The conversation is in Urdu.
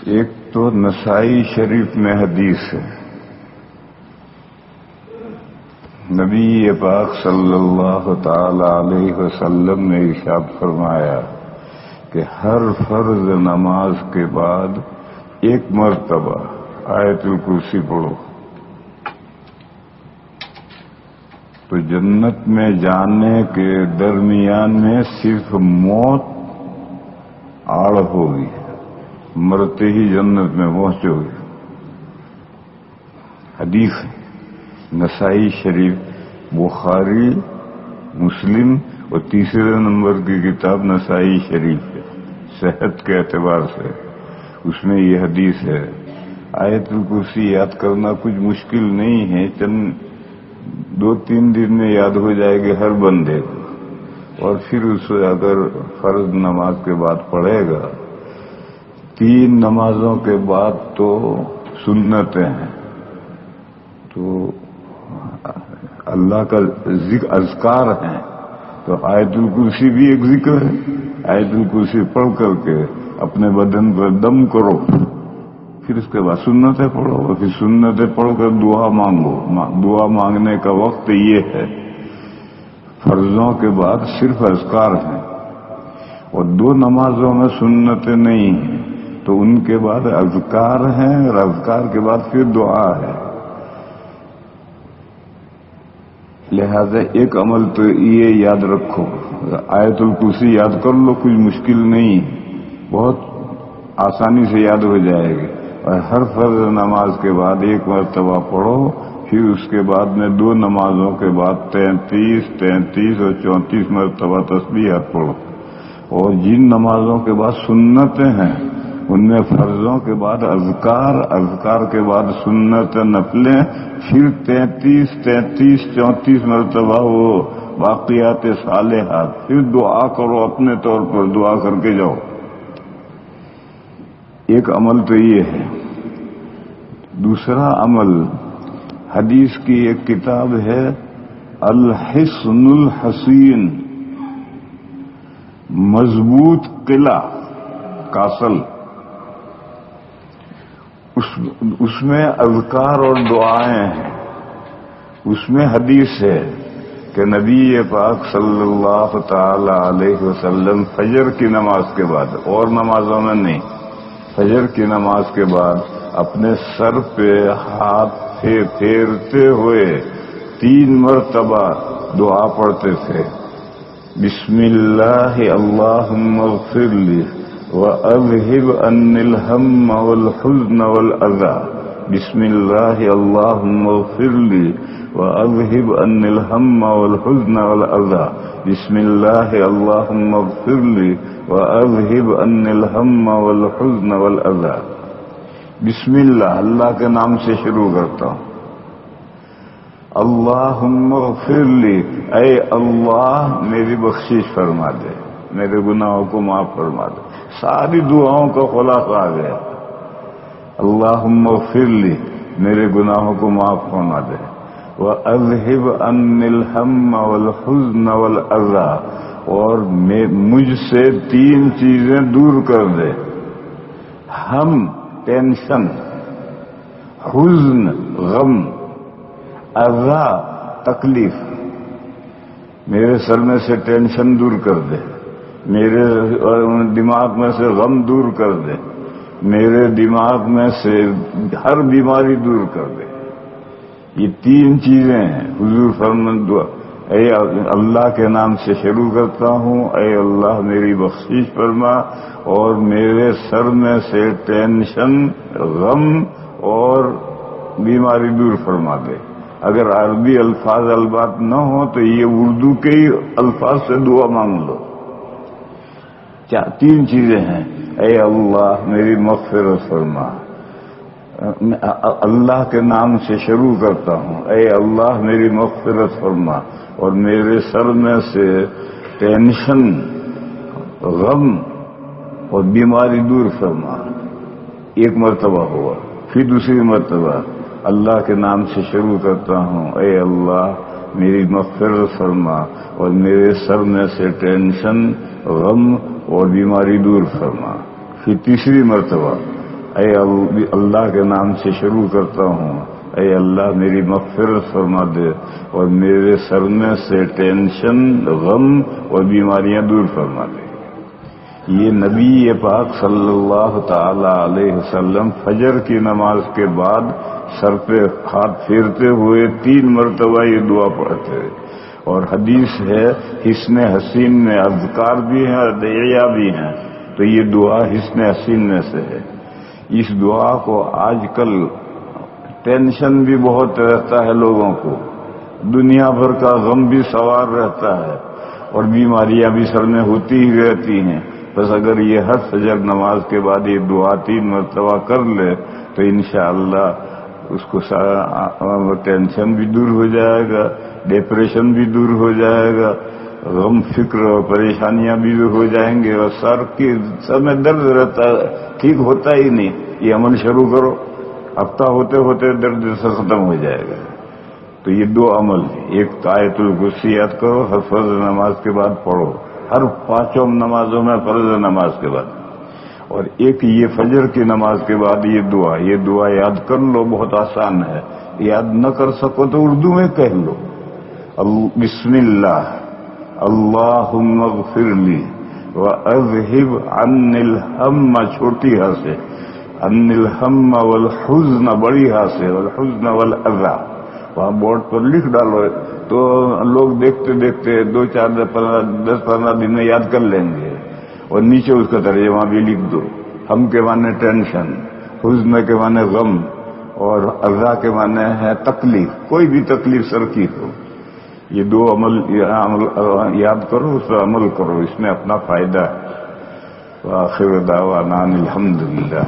ایک تو نسائی شریف میں حدیث ہے، نبی پاک صلی اللہ تعالی علیہ وسلم نے ارشاد فرمایا کہ ہر فرض نماز کے بعد ایک مرتبہ آیت الکرسی پڑھو تو جنت میں جانے کے درمیان میں صرف موت آڑ ہوگی، مرتے ہی جنت میں پہنچو گے۔ حدیث نسائی شریف، بخاری، مسلم اور تیسرے نمبر کی کتاب نسائی شریف ہے صحت کے اعتبار سے، اس میں یہ حدیث ہے۔ آیت الکرسی یاد کرنا کچھ مشکل نہیں ہے، چند 2-3 دن میں یاد ہو جائے گی ہر بندے کو، اور پھر اسے اگر فرض نماز کے بعد پڑھے گا، 3 نمازوں کے بعد تو سنتیں ہیں، تو اللہ کا ذکر اذکار ہیں، تو آیت الکرسی بھی ایک ذکر ہے۔ آیت الکرسی پڑھ کر کے اپنے بدن پر دم کرو، پھر اس کے بعد سنتیں پڑھو، اور پھر سنتیں پڑھ کر دعا مانگو۔ دعا مانگنے کا وقت یہ ہے، فرضوں کے بعد صرف اذکار ہیں، اور 2 نمازوں میں سنتیں نہیں ہیں، تو ان کے بعد اذکار ہیں، اور اذکار کے بعد پھر دعا ہے۔ لہذا ایک عمل تو یہ یاد رکھو، آیت الکرسی یاد کر لو، کچھ مشکل نہیں، بہت آسانی سے یاد ہو جائے گی، اور ہر فرض نماز کے بعد ایک مرتبہ پڑھو، پھر اس کے بعد میں 2 نمازوں کے بعد 33 اور 34 مرتبہ تسبیحات پڑھو، اور جن نمازوں کے بعد سنتیں ہیں ان میں فرضوں کے بعد اذکار کے بعد سنت نفلیں، پھر 33 مرتبہ وہ باقیات صالحات، پھر دعا کرو، اپنے طور پر دعا کر کے جاؤ۔ ایک عمل تو یہ ہے۔ دوسرا عمل، حدیث کی ایک کتاب ہے الحصن الحصین، مضبوط قلعہ، کاسل، اس میں اذکار اور دعائیں ہیں۔ اس میں حدیث ہے کہ نبی پاک صلی اللہ تعالی علیہ وسلم فجر کی نماز کے بعد، اور نمازوں میں نہیں، فجر کی نماز کے بعد اپنے سر پہ ہاتھ پھیرتے ہوئے 3 مرتبہ دعا پڑھتے تھے، بسم اللہ اللہم اغفر لی وَأَذْهِبْ عَنِّي الْهَمَّ وَالْحُزْنَ وَالْأَذَى، بسم اللہ اللہم اغفر لی وَأَذْهِبْ عَنِّي الْهَمَّ وَالْحُزْنَ وَالْأَذَى، بسم اللہ اللہم اغفر لی وَأَذْهِبْ عَنِّي الْهَمَّ وَالْحُزْنَ وَالْأَذَى۔ بسم اللہ، اللہ کے نام سے شروع کرتا ہوں۔ اللہم اغفر لی، اے اللہ میری بخشش فرما دے، میرے گناہوں کو معاف فرما دے۔ ساری دعاؤں کا خلاصہ آ گیا، اللہم اغفر لی، میرے گناہوں کو معاف فرما دے، وَأَذْهِبْ عَنِّي الْهَمَّ وَالْحُزْنَ وَالْأَذَى، اور مجھ سے 3 چیزیں دور کر دے، ہم ٹینشن، حزن غم، اذا تکلیف۔ میرے سر میں سے ٹینشن دور کر دے، میرے دماغ میں سے غم دور کر دے، میرے دماغ میں سے ہر بیماری دور کر دے۔ یہ 3 چیزیں ہیں۔ حضور فرمان دعا، اے اللہ کے نام سے شروع کرتا ہوں، اے اللہ میری بخشش فرما، اور میرے سر میں سے ٹینشن، غم اور بیماری دور فرما دے۔ اگر عربی الفاظ البات نہ ہو تو یہ اردو کے ہی الفاظ سے دعا مانگ لو۔ 3 چیزیں ہیں، اے اللہ میری مغفرت فرما، اللہ کے نام سے شروع کرتا ہوں، اے اللہ میری مغفرت فرما، اور میرے سر میں سے ٹینشن، غم اور بیماری دور فرما۔ ایک مرتبہ ہوا، پھر دوسری مرتبہ اللہ کے نام سے شروع کرتا ہوں، اے اللہ میری مغفرت فرما، اور میرے سر میں سے ٹینشن، غم اور بیماری دور فرما۔ پھر تیسری مرتبہ، اے اللہ کے نام سے شروع کرتا ہوں، اے اللہ میری مغفرت فرما دے اور میرے سر میں سے ٹینشن، غم اور بیماریاں دور فرما دے۔ یہ نبی پاک صلی اللہ تعالی علیہ وسلم فجر کی نماز کے بعد سر پہ ہاتھ پھیرتے ہوئے 3 مرتبہ یہ دعا پڑھتے، اور حدیث ہے حسن حسین میں اذکار بھی ہیں اور ادعیہ بھی ہیں، تو یہ دعا حسن حسین میں سے ہے۔ اس دعا کو آج کل ٹینشن بھی بہت رہتا ہے لوگوں کو، دنیا بھر کا غم بھی سوار رہتا ہے اور بیماریاں بھی سر میں ہوتی ہی رہتی ہیں۔ بس اگر یہ ہر فجر نماز کے بعد یہ دعا 3 مرتبہ کر لے تو انشاءاللہ اس کو ٹینشن بھی دور ہو جائے گا، ڈپریشن بھی دور ہو جائے گا، غم فکر اور پریشانیاں بھی دور ہو جائیں گے، اور سر میں درد رہتا ہے ٹھیک ہوتا ہی نہیں۔ یہ عمل شروع کرو، ہفتہ ہوتے ہوتے درد سے ختم ہو جائے گا۔ تو یہ 2 عمل، ایک آیت الکرسی یاد کرو، ہر فرض نماز کے بعد پڑھو، ہر 5 نمازوں میں فرض نماز کے بعد، اور ایک یہ فجر کی نماز کے بعد یہ دعا یاد کر لو، بہت آسان ہے۔ یاد نہ کر سکو تو اردو میں کہہ لو، بسم اللہ اللہم اغفر لی واذہب عنی الہم، چھوٹی ہاں سے، عنی الہم والحزن، بڑی ہاں سے، والحزن والاذی، وہاں بورڈ پر لکھ ڈالو تو لوگ دیکھتے دیکھتے 10-15 دن میں یاد کر لیں گے، اور نیچے اس کا ترجمہ بھی لکھ دو۔ ہم کے معنی ٹینشن، حزن کے معنی غم، اور اذی کے معنی ہے تکلیف، کوئی بھی تکلیف سر کی ہو۔ یہ 2 عمل یاد کرو، اس پر عمل کرو، اس میں اپنا فائدہ ہے۔ وآخر دعوانا الحمدللہ۔